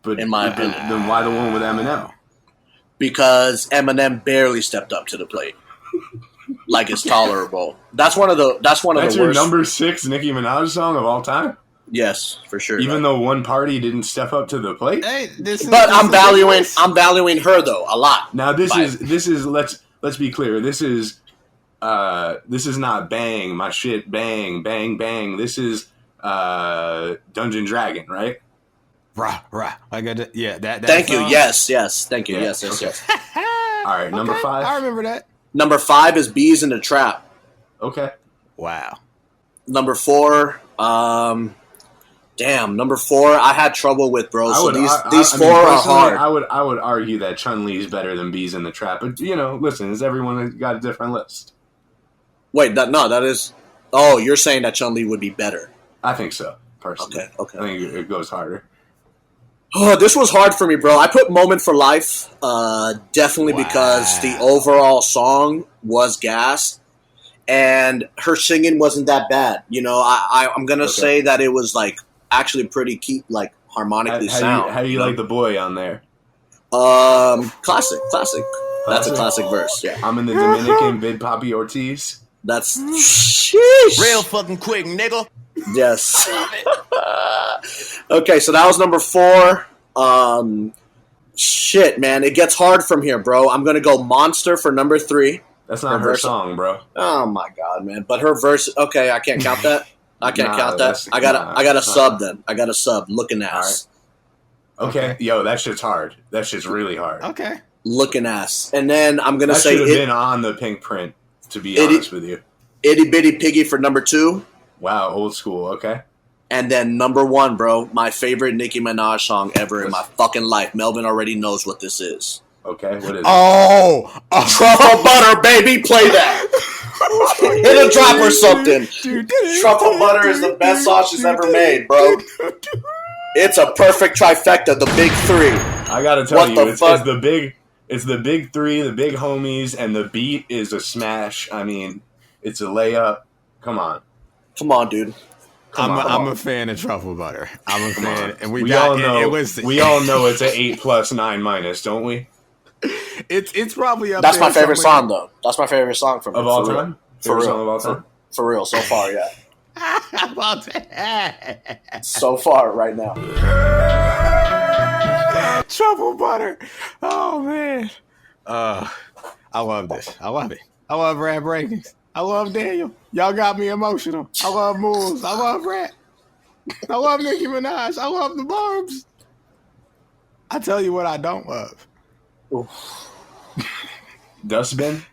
But in my opinion. Then why the one with Eminem? Because Eminem barely stepped up to the plate. Like it's tolerable. That's one of the That's your worst. number 6 Nicki Minaj song of all time? Yes, for sure. Even though one party didn't step up to the plate? Hey, I'm valuing her though a lot. Now this is let's be clear. This is This is not bang, my shit, bang, bang, bang. This is Dungeon Dragon, right? Rah, rah. I got it. Yeah, that Thank you. song? Yes. Thank you. Yeah, Yes. okay. All right, number Okay, 5. I remember that. Number 5 is Bees in the Trap. Okay. Wow. Number 4, number 4, I had trouble with, bro. So these four are hard. I would argue that Chun-Li is better than Bees in the Trap, but listen, is everyone got a different list? Wait, that is. Oh, you're saying that Chun-Li would be better? I think so, personally. Okay. I think it goes harder. Oh, this was hard for me, bro. I put Moment for Life, definitely because the overall song was gas, and her singing wasn't that bad. I'm gonna say that it was like actually pretty harmonically sound. How do you like the boy on there? Classic. That's a classic verse. Yeah, I'm in the Dominican, Bid Papi Ortiz. that's sheesh. Real fucking quick, nigga. Yes. Okay, so that was number 4. Shit, man, it gets hard from here, bro. I'm gonna go Monster for number 3. That's not her song, bro. Oh my god, man! But her verse. Okay, I can't count that. I can't count that. I got a sub then. I got a sub. Looking ass. Right. Okay, yo, that shit's hard. That shit's really hard. Okay. Looking ass, and then I'm gonna that say should have been on the Pink Print. To be honest with you, Itty Bitty Piggy for number 2. Wow, old school. Okay. And then number 1, bro, my favorite Nicki Minaj song ever in my fucking life. Melvin already knows what this is. Okay, what is it? Oh, Truffle butter, baby, play that. Hit a drop or something. Truffle butter is the best sauce she's ever made, bro. It's a perfect trifecta, the big 3. I gotta tell you, it's the big 3, the big homies, and the beat is a smash. I mean, it's a layup. Come on, Dude. I'm a fan of truffle butter. I'm a fan, and we all know it's an 8+9-, don't we? It's probably up. That's there my favorite somewhere. song, though. That's my favorite song from Of all for time? For Favorite real. song of all time? For real, so far, yeah. How about that? So far, right now. Truffle butter. Oh man. I love this. I love it. I love Rap Rankings. I love Daniel. Y'all got me emotional. I love moves. I love rap. I love Nicki Minaj. I love the Barbz. I tell you what I don't love. Dustbin?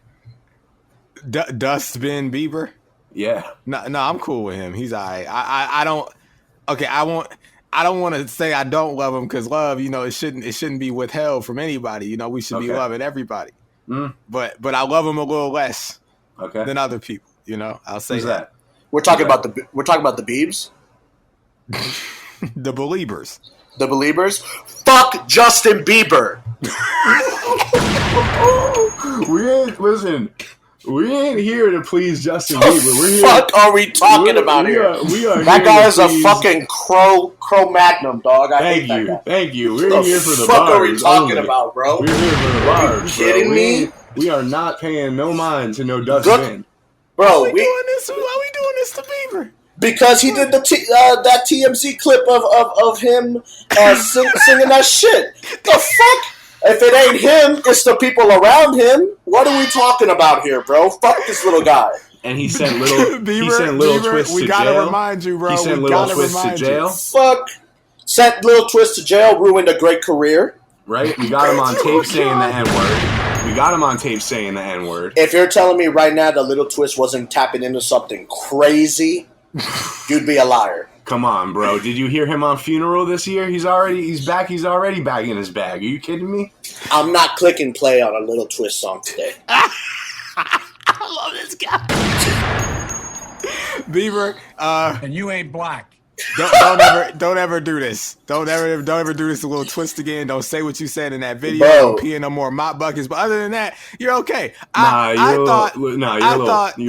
Dustbin Bieber. Yeah. No, I'm cool with him. He's all right. I don't. Okay, I don't want to say I don't love him because love, it shouldn't be withheld from anybody. We should be loving everybody. But I love him a little less than other people. I'll say that. We're talking about the Biebs. The Beliebers. The Beliebers. Fuck Justin Bieber. We ain't here to please Justin Bieber. We're here. Fuck are we talking about here? That guy is a fucking Cro-Magnum, dog. Thank you. We're here for the fuck bars. Are we talking only. about, bro? We're here for the bars. Are you kidding me? We are not paying no mind to no Dustbin. Bro, Why are we doing this to Bieber? Because he did that TMZ clip of him singing that shit. The fuck? If it ain't him, it's the people around him. What are we talking about here, bro? Fuck this little guy. And he sent little Bieber, twists to jail. We gotta remind you, bro. He sent little twists to jail. Fuck. Sent Lil Twist to jail, ruined a great career. Right? We got him on tape saying the N-word. If you're telling me right now that Lil Twist wasn't tapping into something crazy, you'd be a liar. Come on, bro. Did you hear him on Funeral this year? He's already back in his bag. Are you kidding me? I'm not clicking play on a Lil Twist song today. I love this guy. Bieber, And you ain't black. Don't ever do this. Don't ever do this a little twist again. Don't say what you said in that video. Bro. Don't pee in no more mop buckets. But other than that, you're okay. You're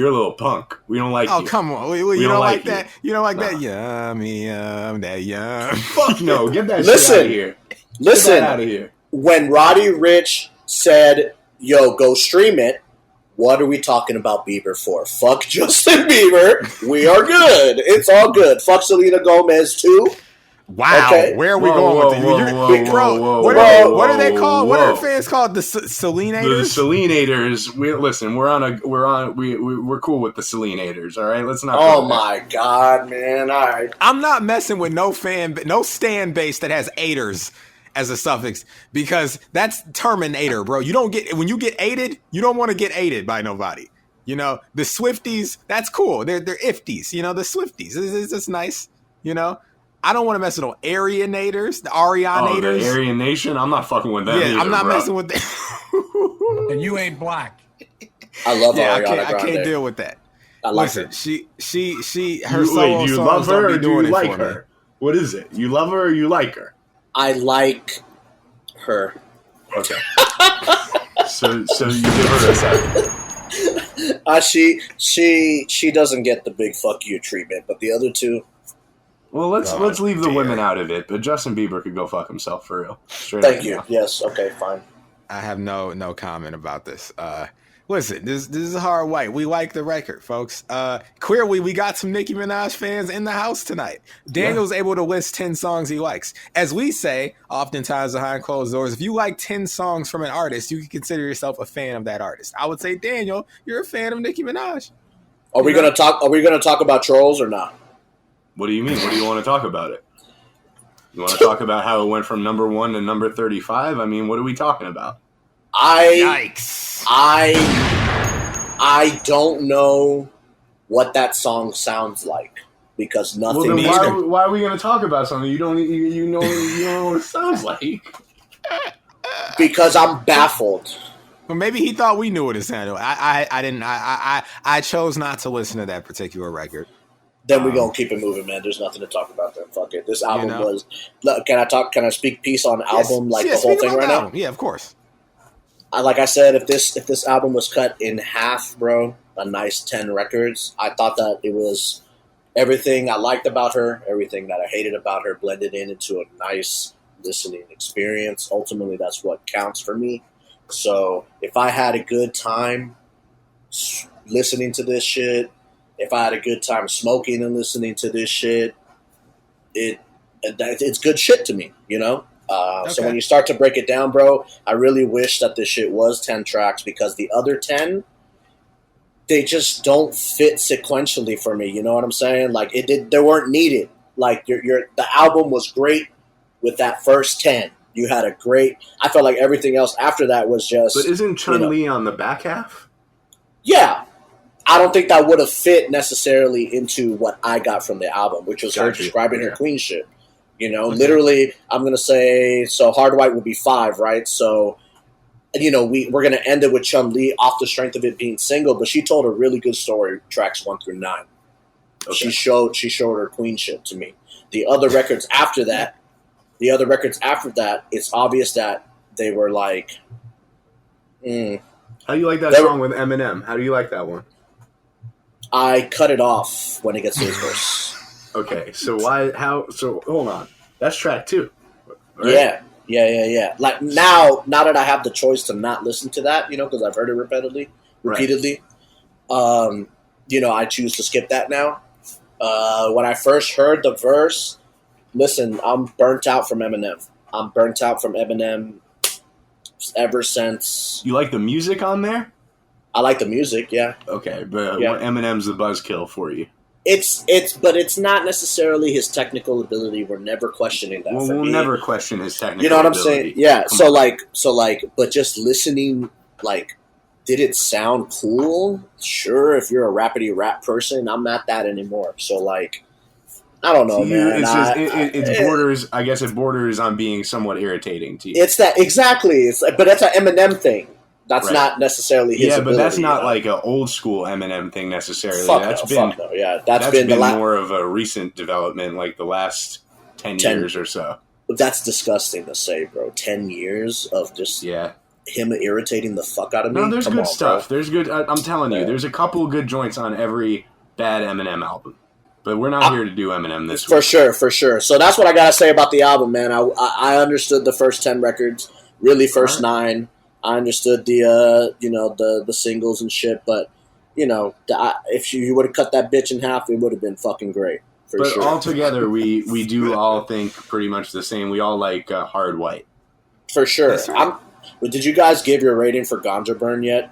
a little punk. We don't like you. Oh, come on. You don't like that? You don't like that? Yummy, that yum. Fuck no. Get that shit out of here. Listen. Get that out of here. When Roddy Ricch said, yo, go stream it, what are we talking about Bieber for? Fuck Justin Bieber. We are good. It's all good. Fuck Selena Gomez, too. Wow, Okay. where are we Whoa, going whoa, with it? whoa, You're- whoa, bro, whoa, what whoa, are they? whoa, What are they called? What are whoa. fans called? The The Selenators? Selenators. We're cool with the Selenators. All right, let's not. Oh go there. my god, man! All right. I'm not messing with no stand base that has aiders as a suffix because that's Terminator, bro. You don't get when you get aided, you don't want to get aided by nobody. You know, the Swifties, that's cool. They're ifties, you know, the Swifties. It's just nice, you know. I don't want to mess with no Arianators, the Oh, the Arianators. Aryan Nation. I'm not fucking with them. Yeah, either, I'm not bro. messing with them. And you ain't black. I love Yeah, Ariana I Grande. can't deal with that. I like Listen, her. her solo Do you songs love her don't or be do doing you it like for me. her? What is it? You love her or you like her? I like her. Okay. so you give her a 7. She doesn't get the big fuck you treatment, but the other two. Well, let's leave the dear. women out of it. But Justin Bieber could go fuck himself for real. Straight Thank up you. now. Yes. Okay. Fine. I have no comment about this. Listen, this is hard white. We like the record, folks. Clearly, we got some Nicki Minaj fans in the house tonight. Daniel's able to list 10 songs he likes. As we say, oftentimes behind closed doors, if you like 10 songs from an artist, you can consider yourself a fan of that artist. I would say, Daniel, you're a fan of Nicki Minaj. Are we gonna talk about trolls or not? What do you mean? What do you want to talk about it? You want to talk about how it went from number 1 to number 35? I mean, what are we talking about? Yikes. I don't know what that song sounds like because nothing. Well, then why are we going to talk about something you don't know what it sounds like? Because I'm baffled. Well, maybe he thought we knew what it sounded like. I didn't. I chose not to listen to that particular record. Then we're gonna keep it moving, man. There's nothing to talk about there. Fuck it. This album You know? was. Look, can I speak peace on album the whole speak thing about right the now? album. Yeah, of course. Like I said, if this album was cut in half, bro, a nice 10 records. I thought that it was everything I liked about her, everything that I hated about her, blended into a nice listening experience. Ultimately, that's what counts for me. So if I had a good time listening to this shit, if I had a good time smoking and listening to this shit, it's good shit to me, you know? So when you start to break it down, bro, I really wish that this shit was 10 tracks because the other 10, they just don't fit sequentially for me. You know what I'm saying? Like they weren't needed. Like the album was great with that first 10. You had a great. I felt like everything else after that was just. But isn't Chun-Li on the back half? Yeah. I don't think that would have fit necessarily into what I got from the album, which was her describing her queenship. You know, literally, I'm going to say, so Hard White would be 5, right? So, you know, we're going to end it with Chun-Li off the strength of it being single, but she told a really good story, tracks 1 through 9. Okay. She showed her queenship to me. The other records after that, it's obvious that they were like, How do you like that song with Eminem? How do you like that one? I cut it off when it gets to his verse. Okay, so hold on. That's track 2. Right? Yeah. Like now that I have the choice to not listen to that, you know, because I've heard it repeatedly, you know, I choose to skip that now. When I first heard the verse, listen, I'm burnt out from Eminem. Ever since. You like the music on there? I like the music, yeah. Okay, but Eminem's the buzzkill for you. But it's not necessarily his technical ability. We're never questioning that. Well, we'll never question his technical ability. You know what I'm saying? Yeah. So like, but just listening, like, did it sound cool? Sure. If you're a rapidy rap person, I'm not that anymore. So like, I don't know, man. I guess it borders on being somewhat irritating to you. It's that exactly. But that's an Eminem thing. That's not necessarily his ability. But that's not like an old school Eminem thing necessarily. That's been more of a recent development, like the last 10 years or so. That's disgusting to say, bro. 10 years of just him irritating the fuck out of me. No, there's good stuff. Bro. There's good. I'm telling you, there's a couple good joints on every bad Eminem album. But we're not here to do Eminem this week. For sure. So that's what I gotta say about the album, man. I understood the first 10 records, really first 9. I understood the singles and shit, but you know, if you would have cut that bitch in half, it would have been fucking great. For But sure. altogether, we do all think pretty much the same. We all like Hard White. For sure. That's right. Did you guys give your rating for Ganja Burn yet?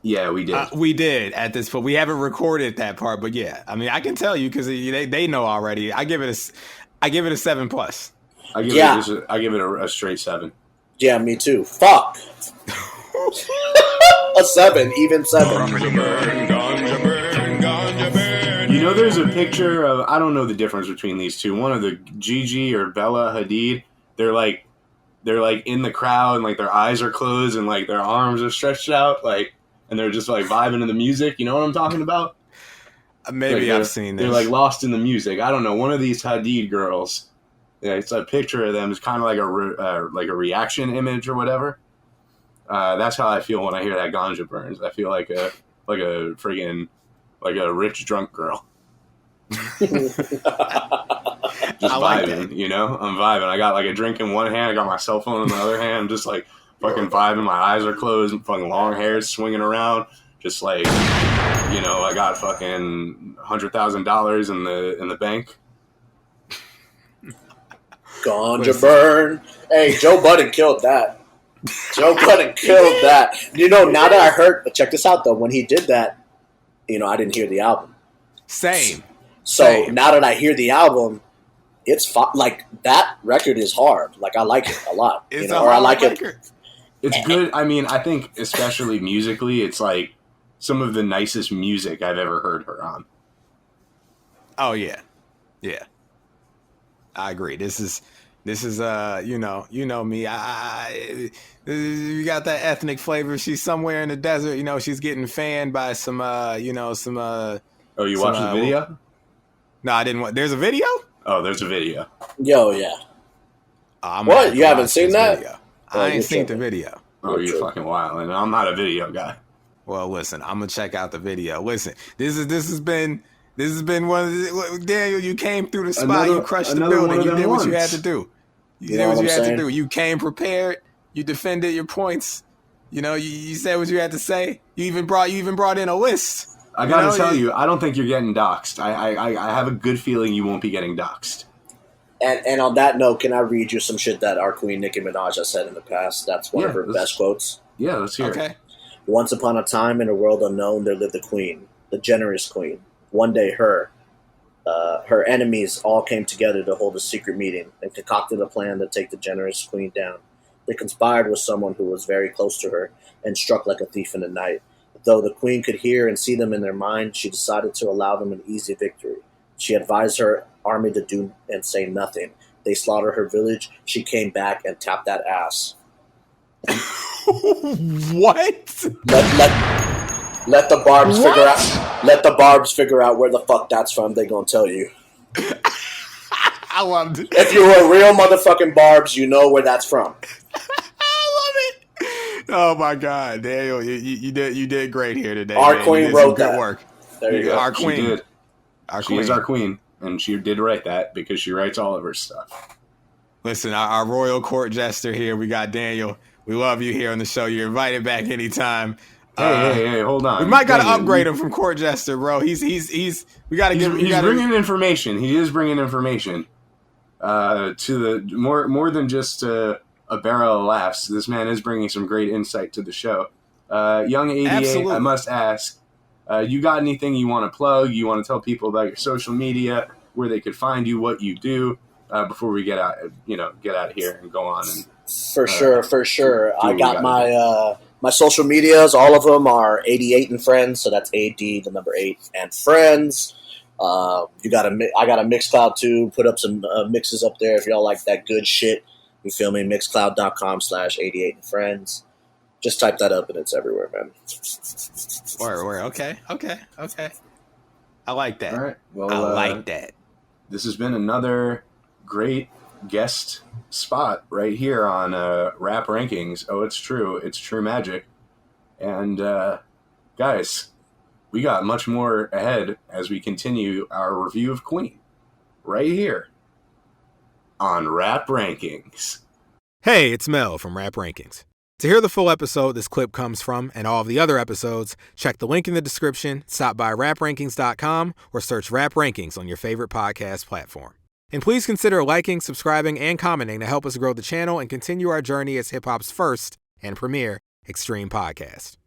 Yeah, we did. We did at this point. We haven't recorded that part, but yeah, I mean, I can tell you because they know already. I give it a 7+. I give Yeah. it a straight 7. Yeah, me too. Fuck. A 7, even 7. You know, there's a picture of, I don't know the difference between these two. One of the Gigi or Bella Hadid, they're like in the crowd and like their eyes are closed and like their arms are stretched out, like, and they're just like vibing to the music. You know what I'm talking about? Maybe like I've seen this. They're like lost in the music. I don't know. One of these Hadid girls, yeah, it's a picture of them. It's kind of like a reaction image or whatever. That's how I feel when I hear that Ganja Burns. I feel like a friggin' like a rich drunk girl. Just I like vibing, that. you know? I'm vibing. I got like a drink in one hand, I got my cell phone in the other hand. I'm just like fucking vibing. My eyes are closed, fucking long hair swinging around. Just like, you know, I got fucking $100,000 in the bank. Ganja Burn. Hey, Joe Budden killed that. Joe Budden killed that. You know, now that I heard, check this out though. When he did that, you know, I didn't hear the album. Same. So Same. now that I hear the album, it's like that record is hard. Like I like it a lot. It's you know, a or I hard like record. It's good. I mean, I think especially musically, it's like some of the nicest music I've ever heard her on. Oh yeah, yeah. I agree. This is you know me. You got that ethnic flavor. She's somewhere in the desert. You know, she's getting fanned by some Oh, you some, watched the video? No, I didn't want. There's a video. Oh, there's a video. Yo, yeah. I'm What? gonna have to You haven't watch seen this that? video. Oh, I you're ain't seen the tripping. video. Oh, you're fucking wild. And I'm not a video guy. Well, listen, I'm gonna check out the video. Listen, this has been one of the, Daniel. You came through the spot. You crushed the another one building. of You them did what you had ones. to do. You You did know what what you I'm had saying? to do. You came prepared. You defended your points. You know, you said what you had to say. You even brought in a list. I gotta know, tell you, I don't think you're getting doxxed. I have a good feeling you won't be getting doxxed. And on that note, can I read you some shit that our queen Nicki Minaj has said in the past? That's one of Yeah, her let's- best quotes. Yeah, let's hear it. Okay. Once upon a time in a world unknown, there lived a queen, the generous queen. One day her enemies all came together to hold a secret meeting and concocted a plan to take the generous queen down. They conspired with someone who was very close to her and struck like a thief in the night. Though the queen could hear and see them in their mind, she decided to allow them an easy victory. She advised her army to do and say nothing. They slaughtered her village. She came back and tapped that ass. What? Let the Barbz figure out. Let the Barbz figure out where the fuck that's from. They gonna tell you. I loved it. If you're a real motherfucking Barbz, you know where that's from. I love it. Oh my God, Daniel, you did great here today. Our man. queen You did wrote some good that. work. There you go. Our She queen. did. Our She queen. is our queen, and she did write that because she writes all of her stuff. Listen, our royal court jester here. We got Daniel. We love you here on the show. You're invited back anytime. Hey, hold on. We might gotta Daniel, upgrade him from court jester, bro. He's we gotta give. He's bringing information. He is bringing information to the more than just a barrel of laughs. This man is bringing some great insight to the show. Young 88, Absolutely. I must ask, you got anything you want to plug? You want to tell people about your social media, where they could find you, what you do, before we get out of here and go on and. For sure. I we got gotta my social medias. All of them are 88 and friends. So that's AD, the number 8 and friends. I got a Mixcloud too. Put up some mixes up there if y'all like that good shit. You feel me? Mixcloud.com/88 and friends. Just type that up and it's everywhere, man. Word. Okay. I like that. All right. Well, I like that. This has been another great guest spot right here on Rap Rankings. Oh, it's true magic. And guys, we got much more ahead as we continue our review of Queen right here on Rap Rankings. Hey, it's Mel from Rap Rankings. To hear the full episode this clip comes from and all of the other episodes, check the link in the description, stop by raprankings.com, or search Rap Rankings on your favorite podcast platform. And please consider liking, subscribing, and commenting to help us grow the channel and continue our journey as hip-hop's first and premier extreme podcast.